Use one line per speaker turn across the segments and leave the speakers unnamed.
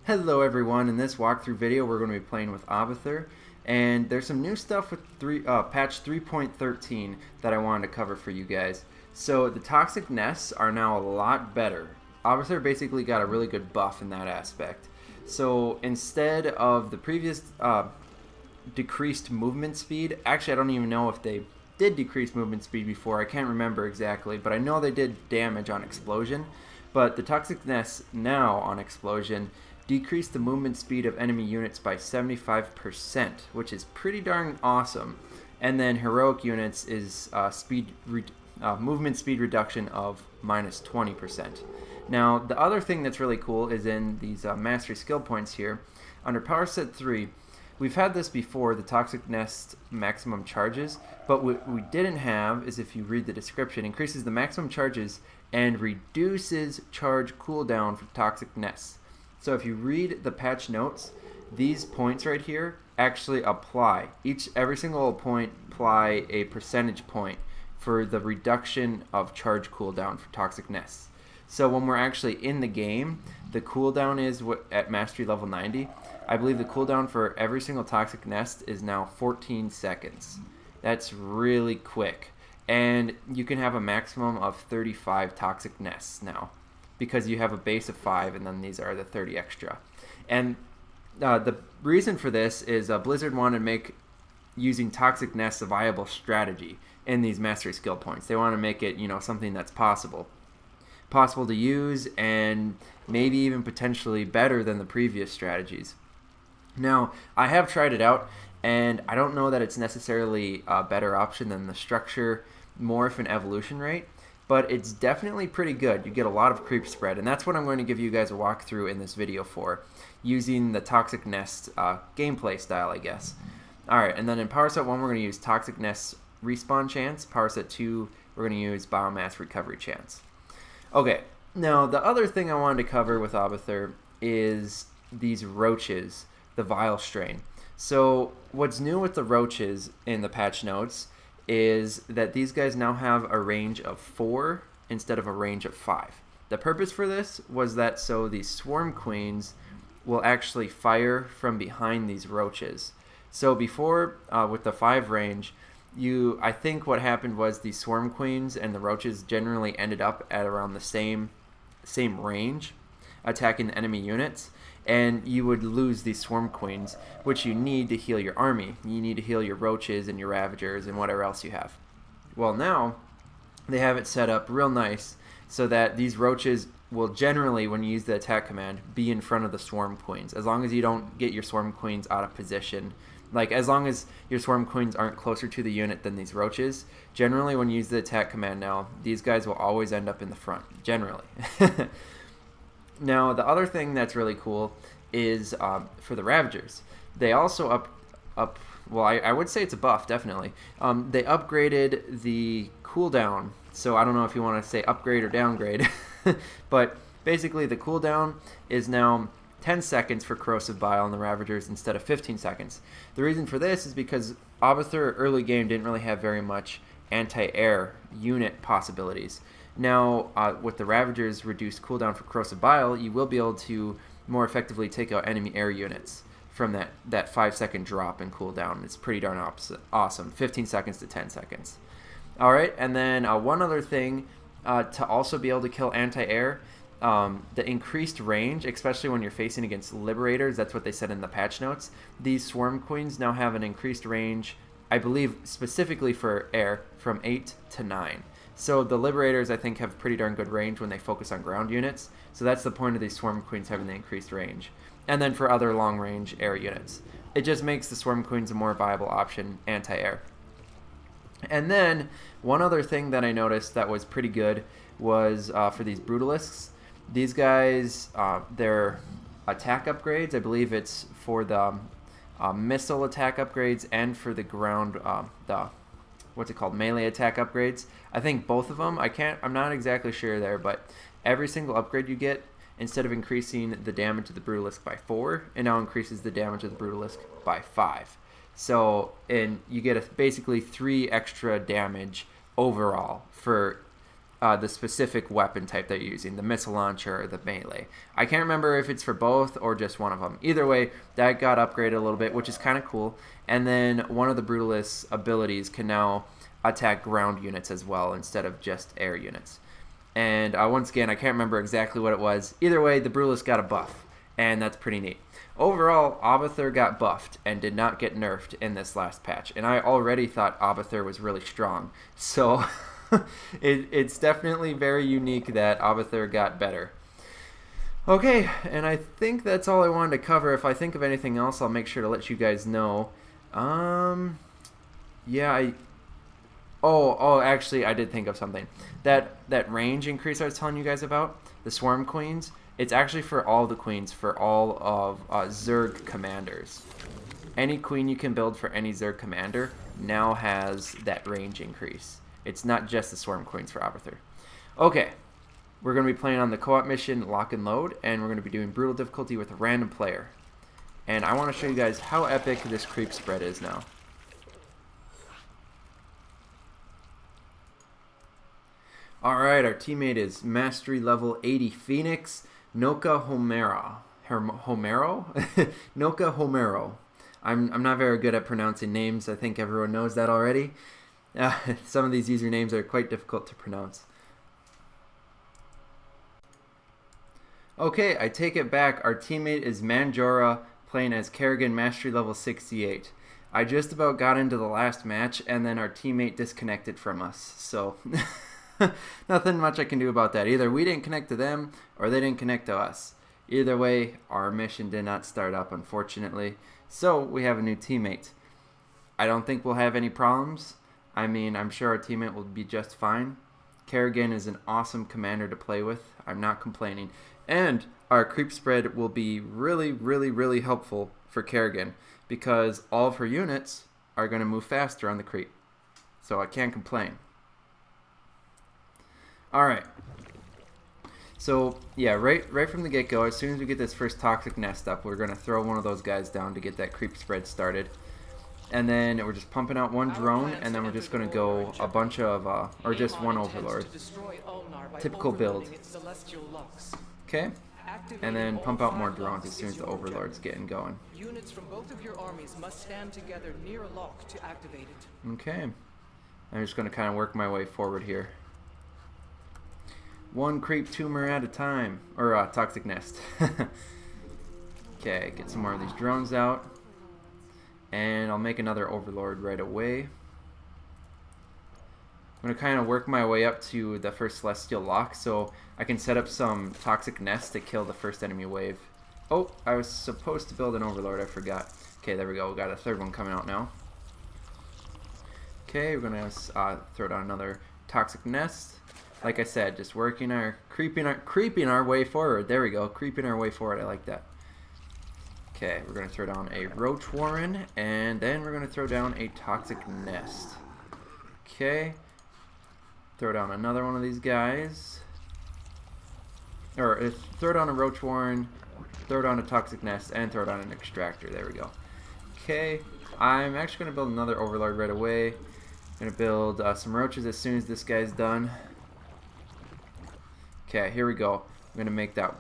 Hello everyone, in this walkthrough video we're going to be playing with Abathur, and there's some new stuff with patch 3.13 that I wanted to cover for you guys. So the toxic nests are now a lot better. Abathur basically got a really good buff in that aspect. So instead of the previous decreased movement speed, actually I don't even know if they did decrease movement speed before, I can't remember exactly, but I know they did damage on explosion. But the toxic nests now on explosion decrease the movement speed of enemy units by 75%, which is pretty darn awesome. And then heroic units is movement speed reduction of minus 20%. Now, the other thing that's really cool is in these mastery skill points here. Under power set 3, we've had this before, the toxic nest maximum charges, but what we didn't have is, if you read the description, increases the maximum charges and reduces charge cooldown for toxic nests. So if you read the patch notes, these points right here actually apply. Every single point apply a percentage point for the reduction of charge cooldown for toxic nests. So when we're actually in the game, the cooldown is at mastery level 90. I believe the cooldown for every single toxic nest is now 14 seconds. That's really quick. And you can have a maximum of 35 toxic nests now, because you have a base of 5 and then these are the 30 extra. And the reason for this is Blizzard wanted to make using toxic nests a viable strategy in these mastery skill points. They want to make it, something that's possible to use, and maybe even potentially better than the previous strategies. Now, I have tried it out, and I don't know that it's necessarily a better option than the structure morph and evolution rate, but it's definitely pretty good. You get a lot of creep spread, and that's what I'm going to give you guys a walkthrough in this video for, using the toxic nest gameplay style, I guess. Alright, and then in power set 1 we're going to use toxic nest respawn chance. Power set 2 we're going to use biomass recovery chance. Okay, now the other thing I wanted to cover with Abathur is these roaches, the vile strain. So what's new with the roaches in the patch notes is that these guys now have a range of 4 instead of a range of 5. The purpose for this was that so these swarm queens will actually fire from behind these roaches. So before, with the 5 range, I think what happened was the swarm queens and the roaches generally ended up at around the same range, attacking the enemy units, and you would lose these swarm queens, which you need to heal your army. You need to heal your roaches and your ravagers and whatever else you have. Well, now they have it set up real nice so that these roaches will generally, when you use the attack command, be in front of the swarm queens, as long as you don't get your swarm queens out of position. Like, as long as your swarm queens aren't closer to the unit than these roaches, generally when you use the attack command now, these guys will always end up in the front, generally. Now, the other thing that's really cool is for the Ravagers. They also well, I would say it's a buff, definitely. They upgraded the cooldown, so I don't know if you want to say upgrade or downgrade, but basically the cooldown is now 10 seconds for Corrosive Bile and the Ravagers instead of 15 seconds. The reason for this is because Abathur early game didn't really have very much anti-air unit possibilities. Now, with the Ravagers' reduced cooldown for Corrosive Bile, you will be able to more effectively take out enemy air units from that 5-second drop in cooldown. It's pretty darn awesome. 15 seconds to 10 seconds. Alright, and then one other thing to also be able to kill anti-air, the increased range, especially when you're facing against Liberators, that's what they said in the patch notes. These Swarm Queens now have an increased range, I believe specifically for air, from 8 to 9. So the Liberators, I think, have pretty darn good range when they focus on ground units. So that's the point of these Swarm Queens having the increased range. And then for other long-range air units, it just makes the Swarm Queens a more viable option anti-air. And then one other thing that I noticed that was pretty good was for these Brutalisks. These guys, their attack upgrades, I believe it's for the missile attack upgrades and for the ground, melee attack upgrades. I think both of them. I'm not exactly sure there, but every single upgrade you get, instead of increasing the damage of the Brutalisk by 4, it now increases the damage of the Brutalisk by 5. So, and you get basically 3 extra damage overall for the specific weapon type that you're using, the missile launcher or the melee. I can't remember if it's for both or just one of them. Either way, that got upgraded a little bit, which is kind of cool. And then one of the Brutalist's abilities can now attack ground units as well instead of just air units. And once again, I can't remember exactly what it was. Either way, the Brutalist got a buff, and that's pretty neat. Overall, Abathur got buffed and did not get nerfed in this last patch. And I already thought Abathur was really strong. So it's definitely very unique that Abathur got better. Okay, and I think that's all I wanted to cover. If I think of anything else, I'll make sure to let you guys know. Yeah, actually, I did think of something. That range increase I was telling you guys about, the Swarm Queens, it's actually for all the queens, for all of Zerg commanders. Any queen you can build for any Zerg commander now has that range increase. It's not just the Swarm Queens for Abathur. Okay, we're going to be playing on the co-op mission Lock and Load, and we're going to be doing brutal difficulty with a random player. And I want to show you guys how epic this creep spread is now. Alright, our teammate is Mastery Level 80 Phoenix, Noka Homero. Noka Homero. I'm not very good at pronouncing names. I think everyone knows that already. Some of these usernames are quite difficult to pronounce. Okay, I take it back. Our teammate is Manjora, playing as Kerrigan, Mastery Level 68. I just about got into the last match, and then our teammate disconnected from us. So, nothing much I can do about that. Either we didn't connect to them, or they didn't connect to us. Either way, our mission did not start up, unfortunately. So, we have a new teammate. I don't think we'll have any problems. I mean, I'm sure our teammate will be just fine. Kerrigan is an awesome commander to play with. I'm not complaining. And our creep spread will be really, really, really helpful for Kerrigan because all of her units are going to move faster on the creep. So I can't complain. Alright. So, yeah, right from the get-go, as soon as we get this first toxic nest up, we're going to throw one of those guys down to get that creep spread started. And then we're just pumping out one drone, and then we're just going to go a bunch of, or just one overlord. Typical build. Okay, and then pump out more drones as soon as the overlord's getting going.
Units from both of your armies must stand together near a lock to activate it.
Okay, I'm just going to kind of work my way forward here. One creep tumor at a time, or toxic nest. Okay, get some more of these drones out. And I'll make another overlord right away. I'm going to kind of work my way up to the first celestial lock so I can set up some toxic nests to kill the first enemy wave. Oh, I was supposed to build an overlord, I forgot. Okay, there we go, we got a third one coming out now. Okay, we're going to throw down another toxic nest. Like I said, just creeping our way forward. There we go, creeping our way forward, I like that. Okay, we're going to throw down a roach warren, and then we're going to throw down a toxic nest. Okay, throw down another one of these guys. Or throw down a roach warren, throw down a toxic nest, and throw down an extractor. There we go. Okay, I'm actually going to build another overlord right away. I'm going to build some roaches as soon as this guy's done. Okay, here we go. I'm going to make that...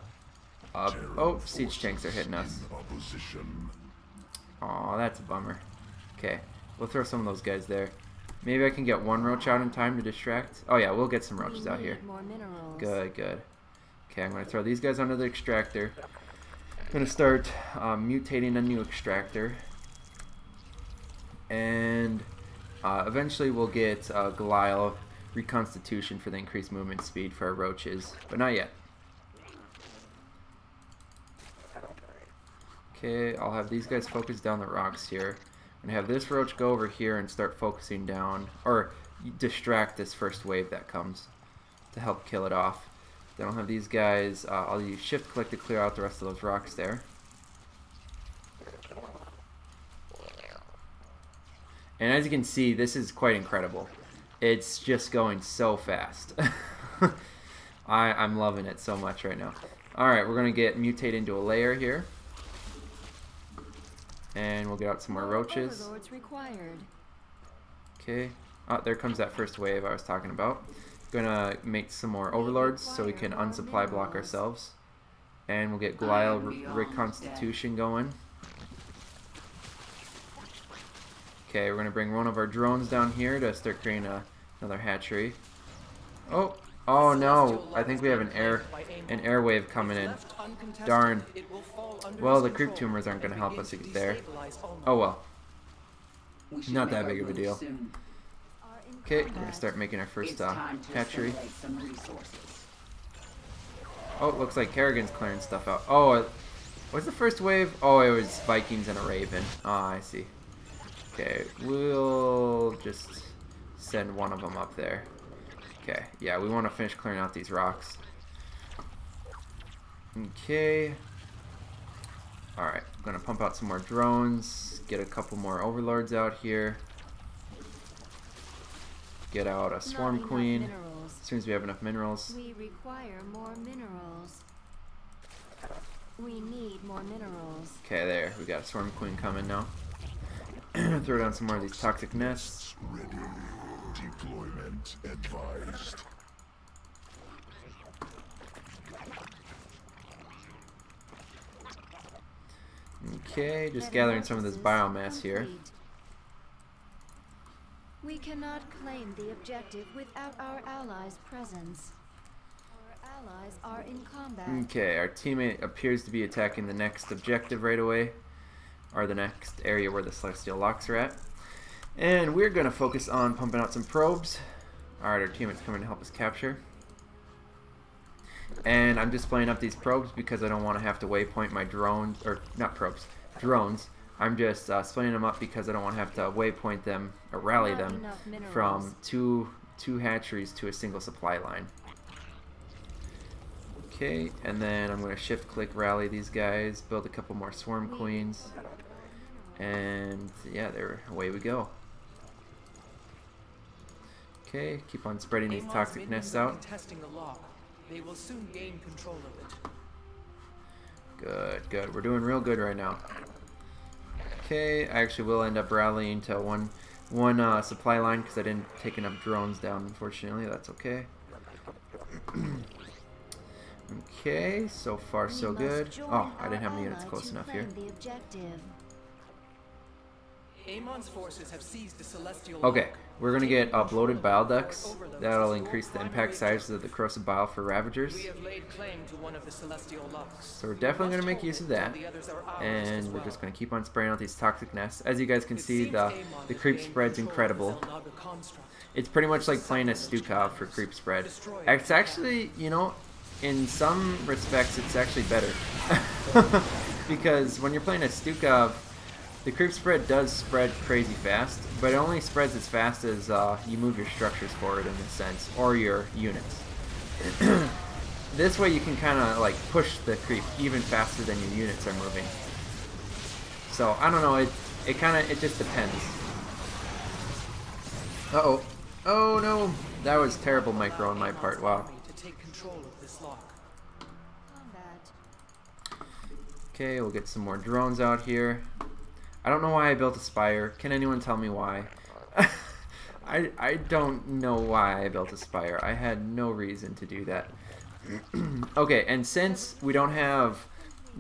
oh, siege tanks are hitting us. Aw, that's a bummer. Okay, we'll throw some of those guys there. Maybe I can get one roach out in time to distract. Oh yeah, we'll get some roaches out here. Good, good. Okay, I'm going to throw these guys under the extractor. I'm going to start mutating a new extractor. And eventually we'll get Goliath reconstitution for the increased movement speed for our roaches. But not yet. Okay, I'll have these guys focus down the rocks here. I'm going to have this roach go over here and start focusing down, or distract this first wave that comes to help kill it off. Then I'll have these guys, I'll use shift click to clear out the rest of those rocks there. And as you can see, this is quite incredible. It's just going so fast. I'm loving it so much right now. Alright, we're going to get mutate into a layer here. And we'll get out some more roaches. Okay. Oh, there comes that first wave I was talking about. Gonna make some more overlords so we can unsupply block ourselves. And we'll get Glial reconstitution going. Okay, we're gonna bring one of our drones down here to start creating another hatchery. Oh no! I think we have an air wave coming in. Darn. Well, the creep tumors aren't gonna help us get there. Oh well. Not that big of a deal. Okay, we're gonna start making our first hatchery. Oh, it looks like Kerrigan's clearing stuff out. Oh, what's the first wave? Oh, it was Vikings and a Raven. Ah, I see. Okay, we'll just send one of them up there. Okay, yeah, we want to finish clearing out these rocks. Okay. Alright, I'm going to pump out some more drones, get a couple more overlords out here. Get out a swarm queen as soon as we have enough minerals.
We require more minerals. We need more minerals.
Okay, there, we got a swarm queen coming now. Throw down some more of these toxic nests.
Ready. Deployment advised.
Okay, just gathering some of this biomass here.
We cannot claim the objective without our allies' presence. Our allies are in combat.
Okay, our teammate appears to be attacking the next objective right away, or the next area where the celestial locks are at. And we're going to focus on pumping out some probes. Alright, our teammate's coming to help us capture. And I'm just playing up these probes because I don't want to have to waypoint my drones, or not probes, drones. I'm just splitting them up because I don't want to have to waypoint them or rally them from two hatcheries to a single supply line. Okay, and then I'm going to shift click rally these guys, build a couple more swarm queens, and yeah, there, away we go. Okay, keep on spreading these toxic nests out.
They will soon gain control of it.
Good, good. We're doing real good right now. Okay, I actually will end up rallying to one supply line because I didn't take enough drones down, unfortunately. That's okay. Okay, so far so good. Oh, I didn't have my units close enough here.
Amon's forces have seized the celestial.
Okay, we're gonna get bloated bile ducts. That'll increase the impact sizes of the corrosive bile for Ravagers.
We have laid claim to one of the celestial locks.
So we're definitely gonna make use of that, and we're just gonna keep on spraying out these toxic nests. As you guys can see, the creep spread's incredible. It's pretty much like playing a Stukov for creep spread. It's actually, you know, in some respects, it's actually better because when you're playing a Stukov, the creep spread does spread crazy fast, but it only spreads as fast as you move your structures forward in a sense, or your units. This way you can kind of like push the creep even faster than your units are moving. So I don't know, it just depends. Uh-oh. Oh no, that was terrible micro on my part, wow. Okay, we'll get some more drones out here. I don't know why I built a spire. Can anyone tell me why? I don't know why I built a spire. I had no reason to do that. Okay, and since we don't have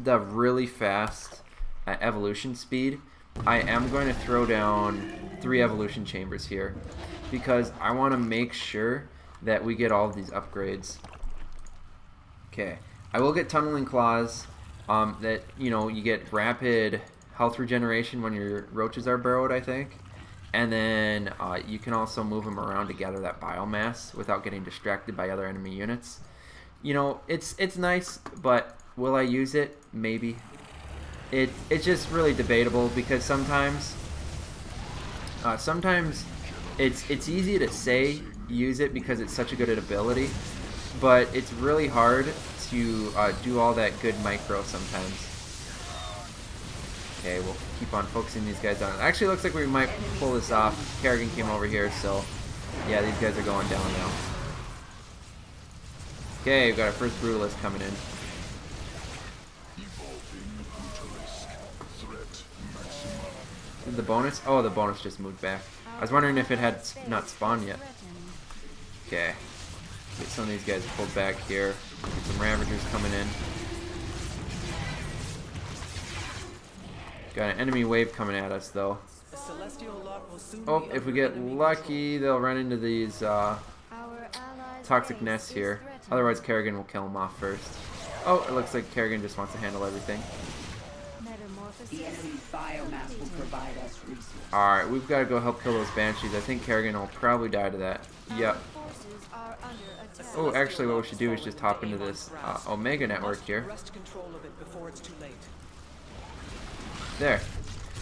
the really fast evolution speed, I am going to throw down 3 evolution chambers here because I want to make sure that we get all of these upgrades. Okay, I will get tunneling claws. That, you know, you get rapid health regeneration when your roaches are burrowed, I think. And then you can also move them around to gather that biomass without getting distracted by other enemy units. You know, it's nice, but will I use it? Maybe. It's just really debatable because sometimes it's easy to say use it because it's such a good ability, but it's really hard to do all that good micro sometimes. Okay, we'll keep on focusing these guys down. It actually looks like we might pull this off. Kerrigan came over here, so yeah, these guys are going down now. Okay, we've got our first Brutalist coming in. Did the bonus? Oh, the bonus just moved back. I was wondering if it had not spawned yet. Okay. Get some of these guys pulled back here. Get some Ravagers coming in. Got an enemy wave coming at us though.
The celestial lock will soon
Oh,
be
if we
under
get
enemy
lucky, they'll run into these
Our allies'
toxic
base
nests
is
here.
threatened.
Otherwise, Kerrigan will kill them off first. Oh, it looks like Kerrigan just wants to handle everything.
Metamorphosis
The enemy's biomass will
completed.
provide us resources.
Alright, we've got to go help kill those Banshees. I think Kerrigan will probably die to that. Yep.
Our forces are under attack.
Oh, actually what we should do is just hop into this Omega network here.
Wrest control of it before it's too late.
There.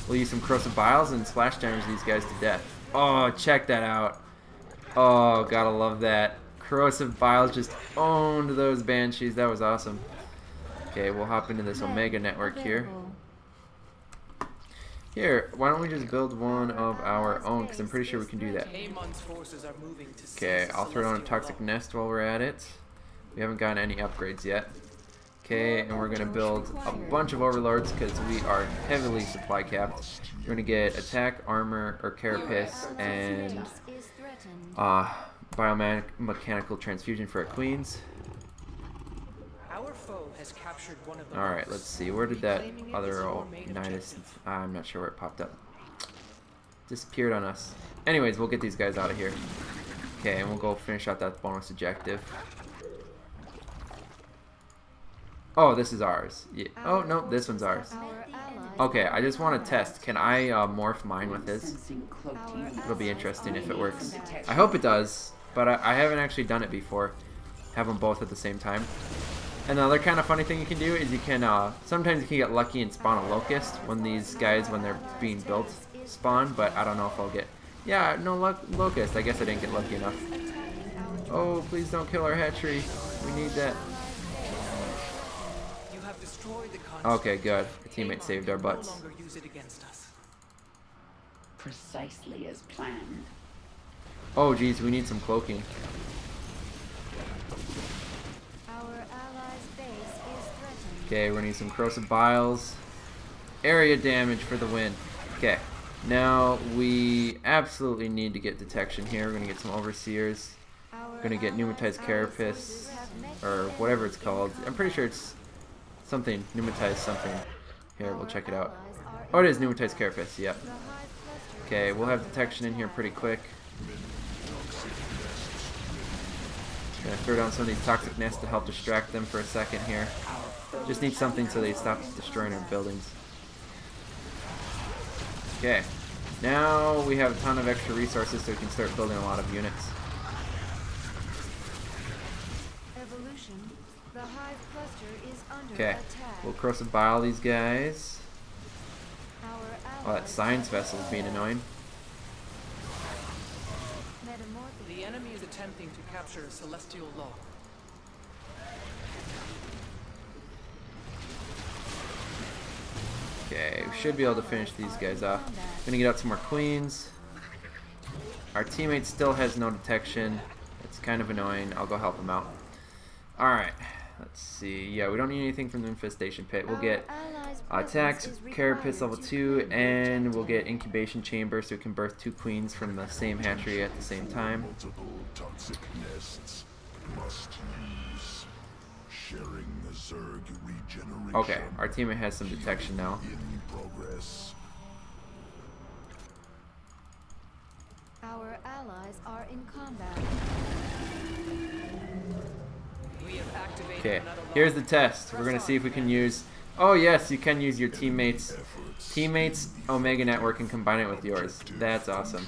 We'll use some Corrosive Biles and splash damage these guys to death. Oh, check that out. Oh, gotta love that. Corrosive Biles just owned those Banshees. That was awesome. Okay, we'll hop into this Omega network here.
Available.
Here, why don't we just build one of our own, because I'm pretty sure we can do that.
Amon's forces are moving to
Okay,
seize the
I'll throw down a
celestial
Toxic
lock.
Nest while we're at it. We haven't gotten any upgrades yet. Okay, and we're going to build a bunch of Overlords because we are heavily supply capped. We're going to get Attack, Armor, or Carapace, and
Is threatened.
Biomechanical Transfusion for our Queens.
Our foe has captured one of the
Alright,
locks.
let's see. Where did that
Reclaiming it is
other
your main
Nidus...
objective.
I'm not sure where it popped up. Disappeared on us. Anyways, we'll get these guys out of here. Okay, and we'll go finish out that bonus objective. Oh, this is ours. Yeah. Oh, no, this one's ours.
Our allies
Okay, I just want to test. Can I morph mine with his?
Sensing cloaking.
It'll be interesting if it works. I hope it does, but I haven't actually done it before. Have them both at the same time. And the other kind of funny thing you can do is you can, sometimes you can get lucky and spawn a Locust when these guys, when they're being built, spawn, but I don't know if I'll get... Yeah, no Locust. I guess I didn't get lucky enough.
attacking our
Oh, please don't kill our hatchery. We need that.
You have destroyed the construct.
Okay, good. The teammate
Amon
saved our
can
butts.
No longer use it against us.
Precisely as planned.
Oh, geez, we need some cloaking.
Our allies' base is threatened.
Okay, we're gonna need some Corrosive Biles. Area damage for the win. Okay, now we absolutely need to get detection here. We're gonna get some Overseers.
Our
We're gonna get
allies'
Pneumatized
armed
Carapace,
forces have met
or
the
whatever it's
enemy
called.
in
I'm pretty sure it's something, Pneumatized something. Here, we'll
Our
check it out.
allies are
Oh, it is
in
Pneumatized
combat.
Carapace, yep.
The hive cluster
Okay,
is
we'll have
under
detection in here
attack.
pretty quick. Gonna throw down some of these Toxic Nests to help distract them for a second here. Just need something so they stop destroying our buildings. Okay, now we have a ton of extra resources so we can start building a lot of units.
Evolution. The hive cluster is under
Okay,
attack.
we'll Corrosive Bile these guys.
Our
Oh, that
allies
Science
have
Vessel's being annoying.
metamorphosis.
The enemy is attempting to capture a celestial lock.
Okay, we should be able to finish these guys off. Gonna get out some more Queens. Our teammate still has no detection. It's kind of annoying. I'll go help him out. Alright, let's see. Yeah, we don't need anything from the Infestation Pit. We'll get attacks, Carapace level 2, and we'll get Incubation Chamber so we can birth 2 Queens from the same hatchery at the same time.
Multiple toxic nests must use. Sharing the Zerg regeneration.
Okay, our teammate has some detection now.
In progress.
Our allies are in combat.
We have activated
Okay,
another lock.
here's the test. We're gonna see if we can use... Oh yes, you can use your teammates' Omega Network and combine it with yours. That's awesome.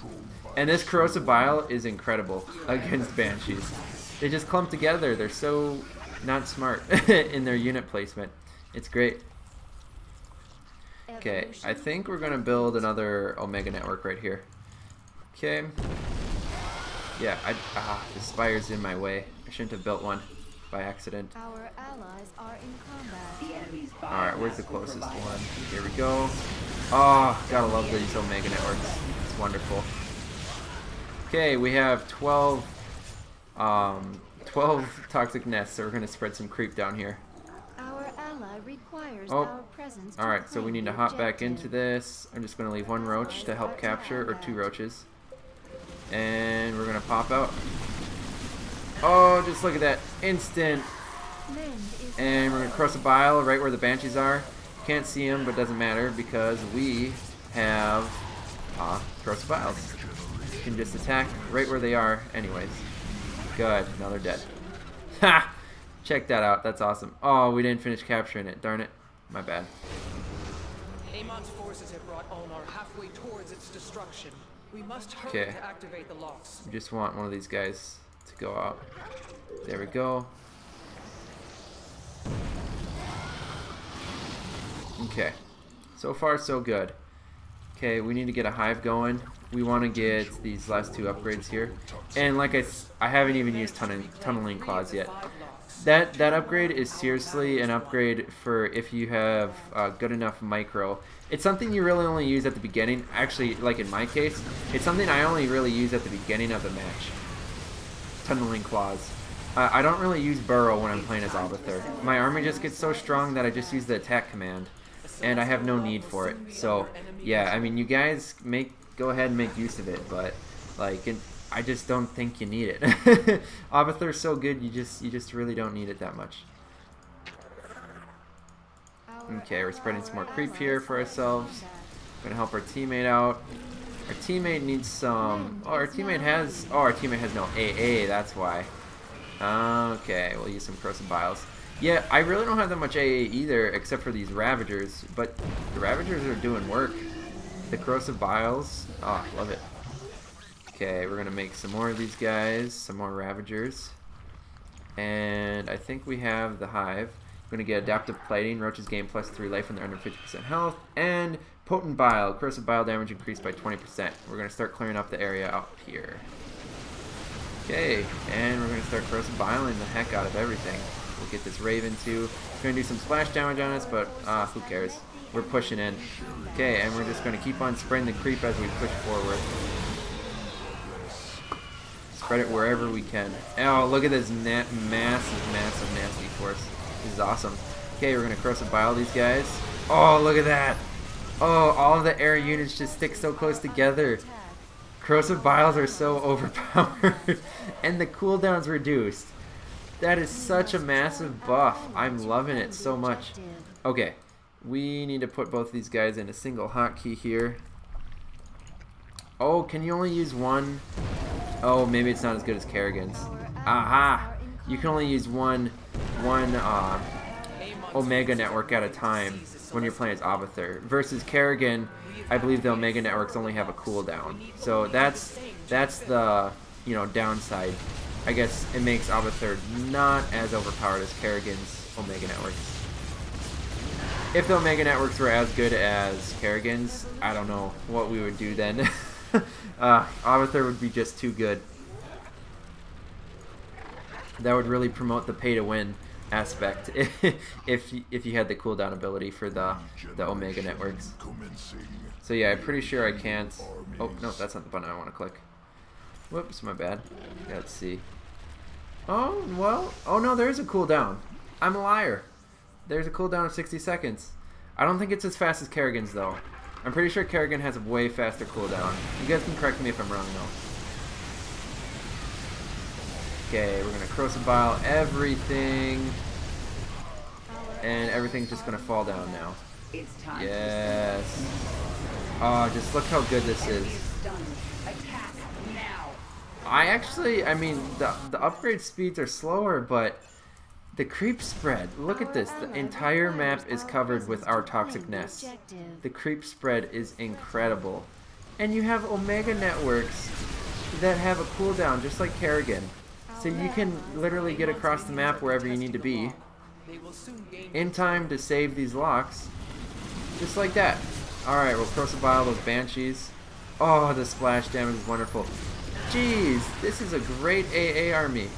And this Corrosive Bile is incredible against Banshees. They just clump together. They're so not smart in their unit placement. It's great. Okay, I think we're gonna build another Omega Network right here. Okay. Yeah, the spire's in my way. I shouldn't have built one by accident.
Our allies are in combat.
The enemy's
Alright, where's the
biomass will
closest
provide
one?
us
Here we go. Oh, gotta love these Omega Networks. It's wonderful. Okay, we have 12 Toxic Nests, so we're gonna spread some creep down here.
Our ally requires
Oh.
our presence to
Alright, so we
claim
need
the
to hop back
objective.
into this. I'm just gonna leave one roach to help capture, or 2 roaches. And we're gonna pop out. Oh, just look at that. Instant.
Mend is
And we're going to cross a bile right where the banshees are. Can't see them, but doesn't matter because we have cross a biles. You can just attack right where they are anyways. Good. Now they're dead. Ha! Check that out. That's awesome. Oh, we didn't finish capturing it. Darn it. My bad.
Amon's forces have brought Ulnar halfway towards its destruction. We must hurry
Okay.
to activate the locks.
We just want one of these guys to go out. There we go. Okay. So far, so good. Okay, we need to get a hive going. We want to get these last two upgrades here. And like I haven't even used tunneling claws yet. That upgrade is seriously an upgrade for if you have good enough micro. It's something you really only use at the beginning. Actually, like in my case, it's something I only really use at the beginning of the match. Tunneling claws. I don't really use burrow when I'm playing as Abathur. My army just gets so strong that I just use the attack command, and I have no need for it. So yeah, I mean, you guys go ahead and make use of it, but like I just don't think you need it. Abathur's so good, you just really don't need it that much. Okay, we're spreading some more creep here for ourselves. Gonna help our teammate out. Our teammate needs some. Oh, our teammate has. Oh, our teammate has no AA. That's why. Okay, we'll use some corrosive biles. Yeah, I really don't have that much AA either, except for these Ravagers. But the Ravagers are doing work. The corrosive biles. Oh, love it. Okay, we're gonna make some more of these guys. Some more Ravagers. And I think we have the hive. We're going to get Adaptive Plating, Roaches gain +3 life when they're under 50% health, and Potent Bile, corrosive bile damage increased by 20%. We're going to start clearing up the area up here. Okay, and we're going to start corrosive biling the heck out of everything. We'll get this Raven too. It's going to do some splash damage on us, but who cares? We're pushing in. Okay, and we're just going to keep on spreading the creep as we push forward. Spread it wherever we can. Oh, look at this massive nasty force. This is awesome. Okay, we're going to corrosive bile these guys. Oh, look at that. Oh, all of the air units just stick so close together. Corrosive biles are so overpowered. And the cooldown's reduced. That is such a massive buff. I'm loving it so much. Okay, we need to put both these guys in a single hotkey here. Oh, can you only use one? Oh, maybe it's not as good as Kerrigan's. Aha! You can only use one Omega network at a time when you're playing as Abathur. Versus Kerrigan, I believe the Omega networks only have a cooldown. So that's the downside. I guess it makes Abathur not as overpowered as Kerrigan's Omega networks. If the Omega networks were as good as Kerrigan's, I don't know what we would do then. Abathur would be just too good. That would really promote the pay-to-win aspect if you had the cooldown ability for the Omega networks. So yeah, I'm pretty sure I can't. Oh no, that's not the button I want to click. Whoops, my bad. Let's see. Oh well. Oh no, there is a cooldown. I'm a liar. There's a cooldown of 60 seconds. I don't think it's as fast as Kerrigan's though. I'm pretty sure Kerrigan has a way faster cooldown. You guys can correct me if I'm wrong though. Okay, we're gonna corrosive bile everything, and everything's just gonna fall down now.
It's time.
Yes. Oh, just look how good this is.
Attack now.
I mean, the upgrade speeds are slower, but the creep spread. Look at this. The entire map is covered with our toxic nests. The creep spread is incredible, and you have Omega networks that have a cooldown just like Kerrigan. So you can literally get across the map wherever you need to be in time to save these locks. Just like that. Alright, we'll corrosive bile those banshees. Oh, the splash damage is wonderful. Jeez, this is a great AA army.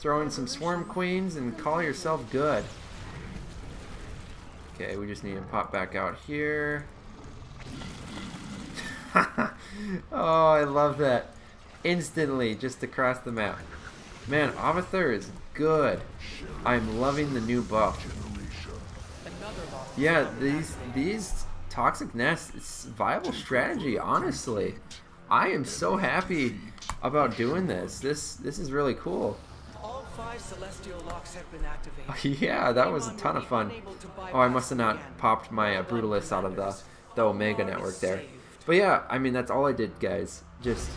Throw in some swarm queens and call yourself good. Okay, we just need to pop back out here. Oh, I love that. Instantly, just across the map. Man, Abathur is good. I'm loving the new buff. Yeah, these toxic nests, it's a viable strategy, honestly. I am so happy about doing this. This is really cool.
All 5 celestial locks have been activated.
Yeah, that was a ton of fun. Oh, I must have not popped my Brutalist out of the Omega network there. But yeah, I mean, that's all I did, guys. Just,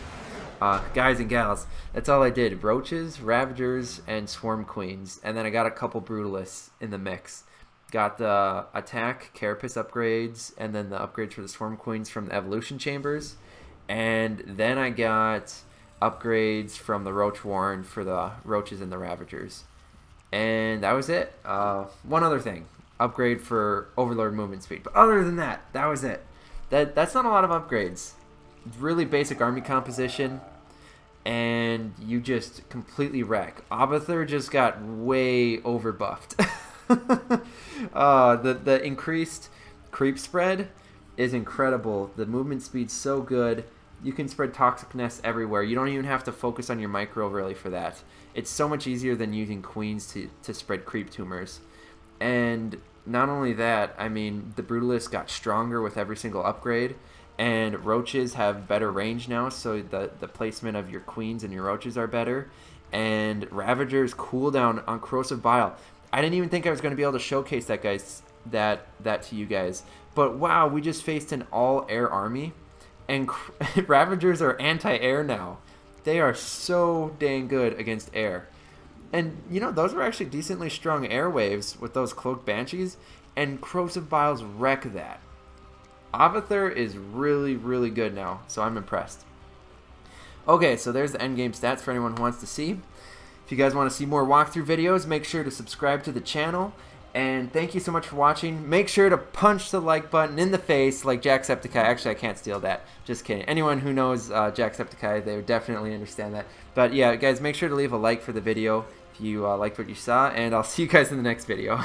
guys and gals, that's all I did. Roaches, Ravagers, and Swarm Queens. And then I got a couple Brutalists in the mix. Got the attack, Carapace upgrades, and then the upgrades for the Swarm Queens from the Evolution Chambers. And then I got upgrades from the Roach Warren for the Roaches and the Ravagers. And that was it. One other thing. Upgrade for Overlord movement speed. But other than that, that was it. That's not a lot of upgrades. Really basic army composition. And you just completely wreck. Abathur just got way overbuffed. The increased creep spread is incredible. The movement speed's so good. You can spread toxic nests everywhere. You don't even have to focus on your micro really for that. It's so much easier than using queens to spread creep tumors. And not only that, I mean, the Brutalists got stronger with every single upgrade, and Roaches have better range now, so the placement of your queens and your Roaches are better. And Ravager's cooldown on Corrosive Bile. I didn't even think I was going to be able to showcase that, guys, that to you guys. But wow, we just faced an all-air army. And Ravagers are anti-air now. They are so dang good against air. And, you know, those were actually decently strong air waves with those Cloaked Banshees. And Corrosive Biles wreck that. Abathur is really, really good now. So I'm impressed. Okay, so there's the endgame stats for anyone who wants to see. If you guys want to see more walkthrough videos, make sure to subscribe to the channel. And thank you so much for watching. Make sure to punch the like button in the face like Jacksepticeye. Actually, I can't steal that. Just kidding. Anyone who knows Jacksepticeye, they would definitely understand that. But yeah, guys, make sure to leave a like for the video if you liked what you saw. And I'll see you guys in the next video.